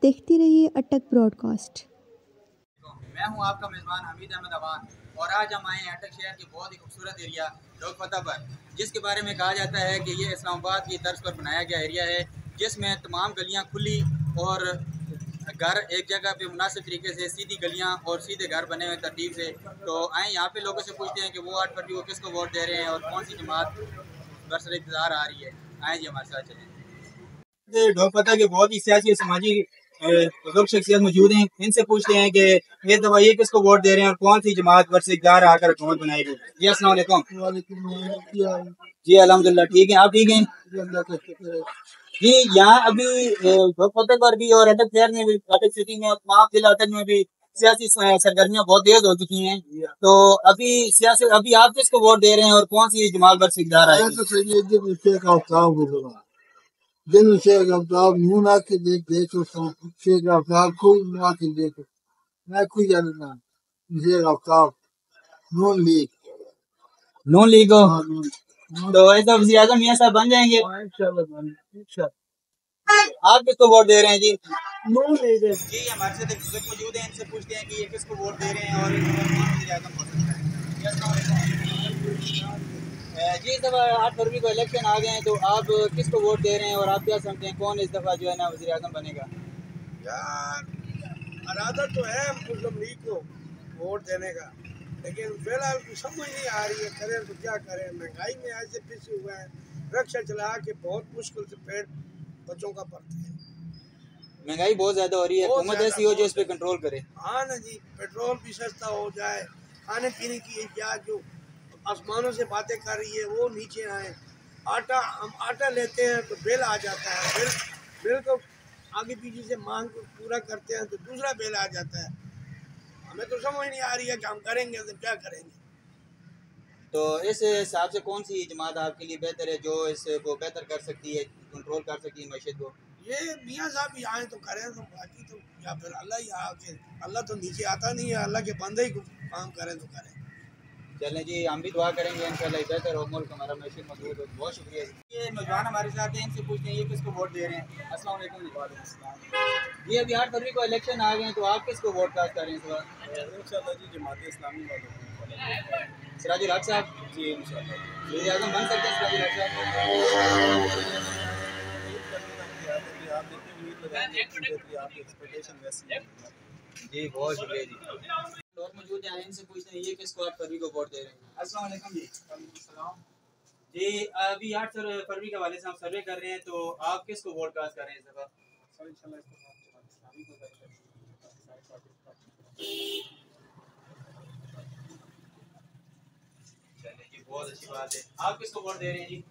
देखते रहिए अटक ब्रॉडकास्ट। मैं हूं आपका मेज़बान हमीद अहमद अवान और आज हम आए हैं अटक शहर के बहुत ही खूबसूरत एरिया लोकपता पर, जिसके बारे में कहा जाता है कि ये इस्लामाबाद की तर्ज पर बनाया गया एरिया है, जिसमें तमाम गलियां खुली और घर एक जगह पे मुनासिब तरीके से सीधी गलियां और सीधे घर बने हुए तरतीब से। तो आए यहाँ पे लोगों से पूछते हैं कि वो 8 फरवरी को किसको वोट दे रहे हैं और कौन सी जमात बरसर इंतजार आ रही है। आए जी हमारे साथ चलें। लोकपता के बहुत ही सियासी समाजी बुजुर्ग शख्सियत मौजूद हैं, इनसे पूछते हैं कि इस दफा ये किसको वोट दे रहे हैं और कौन सी जमात पर से इक़्तिदार आकर हुकूमत बनाएगी। जी अस्सलाम वालेकुम। जी अल्हम्दुलिल्लाह ठीक है, आप ठीक हैं? जी यहाँ अभी लोकपता पर भी और अटक शहर में भी, अटक सिटी में, तमाम जिला अटक में भी सियासी सरगर्मियाँ बहुत तेज हो चुकी हैं। तो अभी सियासी अभी आप किसको वोट दे रहे हैं और कौन सी जमात पर से इक़्तिदार आएगी? Then Sheikh Abdul Muna ke dekho Sheikh Abdul ko Muna ke dekho मैं कोई जानना Sheikh Abdul नून लीग हो तो ऐसा वज़ीर आज़म मियां साहब बन जाएंगे इंशाल्लाह। आप किसको वोट दे रहे हैं जी? नून लीग। जी हमारे साथ एक बुजुर्ग मौजूद हैं, इनसे पूछते हैं कि ये किसको वोट दे रहे हैं और कौन वज़ीर आज़म हो सकता है। जी अस्सलाम वालेकुम। जी इस दफ़ा 8 फरवरी को इलेक्शन आ गए हैं, तो आप किसको वोट दे रहे हैं और आप क्या समझते हैं कौन इस दफ़ा जो है ना वज़ीर आज़म बनेगा? यार इरादा तो है मुस्लिम लीग को वोट देने का, लेकिन फिलहाल समझ नहीं आ रही है, करें तो क्या करें। महंगाई में ऐसे पिछे हुए हैं, रक्षा चला के बहुत मुश्किल से पेट बच्चों का भरते हैं। महंगाई बहुत ज़्यादा हो रही है, हुकूमत ऐसी हो जो इस पे कंट्रोल करे। हाँ ना जी, पेट्रोल भी सस्ता हो जाए, खाने पीने की क्या जो आसमानों से बातें कर रही है वो नीचे आए। आटा हम आटा लेते हैं तो बिल आ जाता है, बिल को आगे पीछे से मांग को पूरा करते हैं तो दूसरा बिल आ जाता है। हमें तो समझ नहीं आ रही है कि हम करेंगे तो क्या करेंगे। तो इस हिसाब से कौन सी जमात आपके लिए बेहतर है जो इसको बेहतर कर सकती है, कंट्रोल कर सकती है मैशत को? ये मियाँ साहब भी आए तो करें, तो बाकी तो या फिर अल्लाह ही आके, अल्लाह तो नीचे आता नहीं है, अल्लाह के बंदे ही काम करें तो करें। चलें जी, हम भी दुआ करेंगे इंशाल्लाह बेहतर हो, मुल्क हमारा मैशत मजबूत हो। बहुत शुक्रिया जी। ये नौजवान हमारे साथ हैं, इनसे पूछते हैं ये किसको वोट दे रहे हैं। अस्सलाम वालेकुम जी। अभी 8 फरवरी को इलेक्शन आ गए हैं, तो आप किसको वोट कास्ट कर रहे हैं इस बार? इंशाल्लाह जी जमात इस्लामी वालों सिराजुल हक साहब जी इंशाल्लाह वज़ीर आज़म बन सकते हैं सिराजुल हक साहब? जी बहुत शुक्रिया जी। लोग मौजूद हैं, इनसे पूछते हैं ये किसको 8 फरवरी को वोट दे रहे हैं। अस्सलाम वालेकुम जी। जी अभी 8 फरवरी के हवाले से हम सर्वे कर रहे हैं, तो आप किसको वोट कास्ट कर रहे हैं इस दफा? चलिए जी बहुत अच्छी बात है। आप किसको वोट दे रहे हैं जी?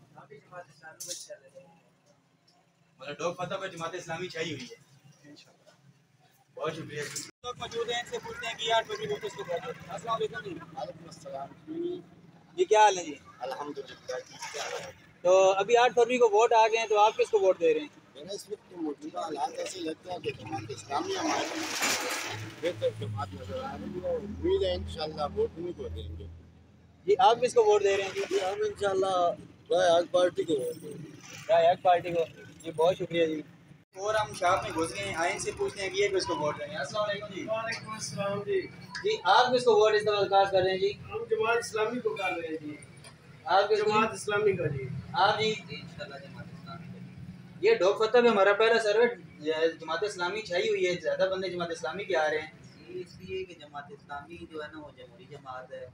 मतलब लोग पता पर जमात इस्लामी छाई हुई है। बहुत शुक्रिया जी। लोग मौजूद हैं, इनसे पूछते हैं कि 8 फरवरी को किसको वोट दे रहे हैं। अस्सलाम वालेकुम जी। वालेकुम अस्सलाम जी क्या हाल है जी? अल्हम्दुलिल्लाह। तो अभी 8 फरवरी को वोट आ गए हैं, तो आप किसको वोट दे रहे हैं? मेरा इस वक्त मौजूदा हालात ऐसे लगते हैं कि जमात इस्लामी हमारी बेहतर जमात नजर आ रही है। उम्मीद है इंशाल्लाह वोट उन्हीं को देंगे। जी आप किसको वोट दे रहे हैं जी? हम इंशाल्लाह राय हक पार्टी को वोट देंगे। राय हक पार्टी को। जी बहुत शुक्रिया जी। और हम शॉप में घुस गए हैं, आइन से पूछते हैं कि ये किसको वोट देंगे। अस्सलाम वालेकुम जी। वालेकुम अस्सलाम जी। जी आप किसको वोट इस दफा कास्ट कर रहे हैं जी? हम जमात इस्लामी को कर रहे हैं जी। आप किसको? जमात इस्लामी का जी। आप जी? इंशाल्लाह जमात इस्लामी का। ये डॉग फतह में हमारा पहला सर्वे जमात इस्लामी छाई हुई है, ज़्यादा बंदे जमात इस्लामी के आ रहे हैं। इसलिए कि जमात इस्लामी जो है ना वो जमहूरी जमात है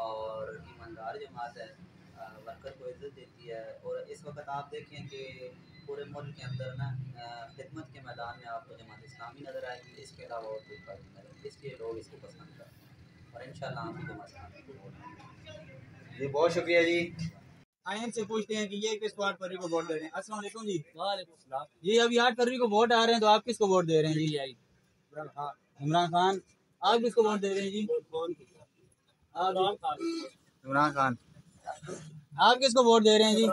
और ईमानदार जमात है, वर्कर को इज्जत देती है। और इस वक्त आप देखें कि पूरे मुल्क के अंदर ना खिदमत के मैदान में आपको जमात इस्लामी नज़र आएगी, इसके अलावा और कोई पार्टी नहीं, इसलिए लोग इसको पसंद करते हैं और इंशाल्लाह हम भी जमात इस्लामी को वोट देंगे। जी बहुत शुक्रिया जी। आइन से पूछते हैं कि ये किसको 8 फरवरी को वोट दे रहे हैं। अस्सलाम वालेकुम जी। वालेकुम सलाम जी। अभी 8 फरवरी को वोट आ रहे हैं, तो आप किसको वोट दे रहे हैं जी? इमरान खान। आप किसको वोट दे रहे हैं जी? इमरान खान। आप किसको वोट दे रहे हैं जी?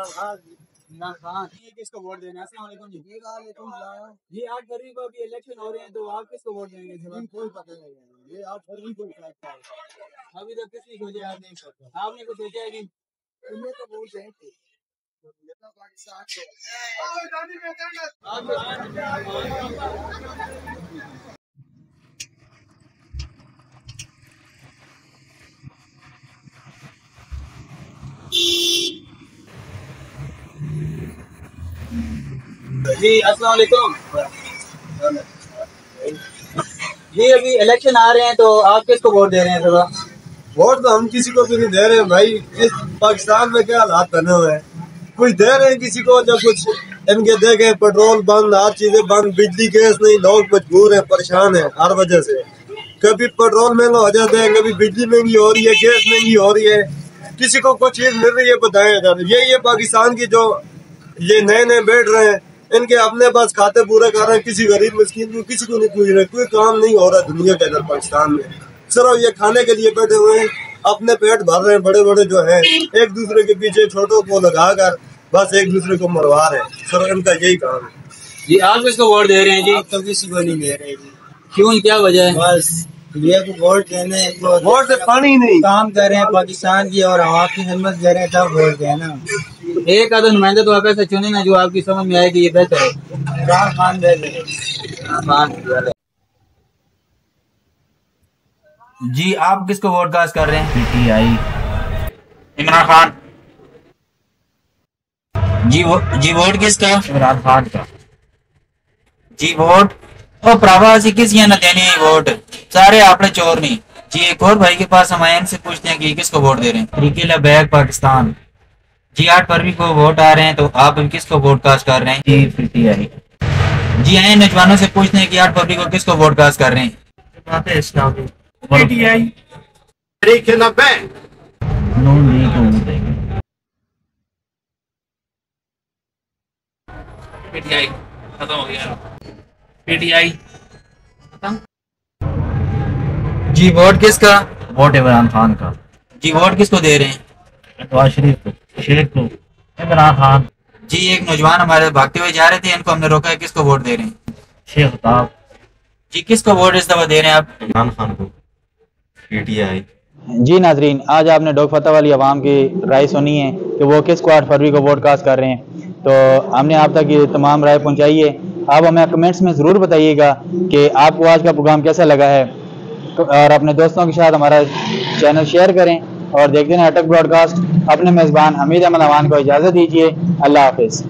इमरान खान। ये किसको वोट दे रहे हैं? अस्सलाम वालेकुम जी। जी 8 फरवरी को अभी इलेक्शन हो रहे हैं, तो आप किसको वोट देंगे? कोई पता नहीं ये 8 फरवरी को अभी तक किसी को आपने कुछ सोचा है जी? तुम्हें तो वोट देंगे। जी अस्सलाम वालेकुम। जी अभी इलेक्शन आ रहे हैं तो आप किसको वोट दे रहे हैं? थोड़ा वोट तो हम किसी को भी नहीं दे रहे हैं भाई। इस पाकिस्तान में क्या हालात बने हुए हैं, कुछ दे रहे हैं किसी को, जब कुछ इनके देखे पेट्रोल बंद, हर चीजें बंद, बिजली गैस नहीं, लोग मजबूर हैं, परेशान हैं हर वजह से। कभी पेट्रोल महंगा हो जाता है, कभी बिजली महंगी हो रही है, गैस महंगी हो रही है, किसी को कुछ चीज मिल रही है बताया जा रहा है। ये पाकिस्तान की जो ये नए नए बैठ रहे हैं, इनके अपने पास खाते पूरे कर रहे हैं, किसी गरीब मिस्किन को किसी को नहीं पूछ रहे। कोई काम नहीं हो रहा दुनिया के अंदर पाकिस्तान में, सिर्फ ये खाने के लिए बैठे हुए हैं, अपने पेट भर रहे हैं। बड़े बड़े जो हैं एक दूसरे के पीछे छोटों को लगाकर बस एक दूसरे को मरवा रहे हैं, सिर्फ इनका यही काम है। जी आप किसको वोट दे रहे हैं? जी तो किसी को नहीं दे रहे जी। क्यों, क्या वजह है? बस ये को वोट देने, वोट से पानी नहीं, काम कर रहे हैं पाकिस्तान की और आवाम की खिदमत कर रहे हैं, तब वोट देना। एक आधा नुमाइंदा तो आप ऐसा चुने ना जो आपकी समझ में आए कि ये बेहतर है। इमरान खान दे दें। जी आप किसको वोट कास्ट कर रहे हैं? पीटीआई। इमरान खान। जी वोट किसका? इमरान खान का। जी वोट ओ प्रवासी किस यहाँ न देने वोट, सारे आपने चोर नहीं। जी एक और भाई के पास हम आए, इनसे पूछते हैं कि किसको वोट दे रहे हैं। तरीके लबैक पाकिस्तान। जी 8 फरवरी को वोट आ रहे हैं तो आप किसको वोट कास्ट कर रहे हैं? जी पीटीआई। जी आए नौजवानों से पूछते हैं कि 8 फरवरी को किसको वोट कास्ट कर रहे हैं? पीटीआई। तरीके लबैक। नून लीग को वोट देंगे। पीटीआई खत्म हो गया। पीटीआई जी वोट किसका? वोट इमरान खान का। जी वोट किसको दे रहे हैं? नवाज शरीफ को, शेख को, इमरान खान। जी एक नौजवान हमारे भागते हुए जा रहे थे, इनको हमने रोका है, किसको वोट दे रहे हैं? शेख ताब। जी किसको वोट इस दफा दे रहे हैं आप? इमरान खान को, पीटीआई। जी नाजरीन, आज आपने डोक फतह वाली आवाम की राय सुनी है कि वो किसको 8 फरवरी को वोट कास्ट कर रहे हैं, तो हमने आप तक ये तमाम राय पहुंचाई है। आप हमें कमेंट्स में ज़रूर बताइएगा कि आपको आज का प्रोग्राम कैसा लगा है, और अपने दोस्तों के साथ हमारा चैनल शेयर करें और देखते हैं अटक ब्रॉडकास्ट। अपने मेज़बान हमीद अहमद अमान को इजाज़त दीजिए। अल्लाह हाफिज़।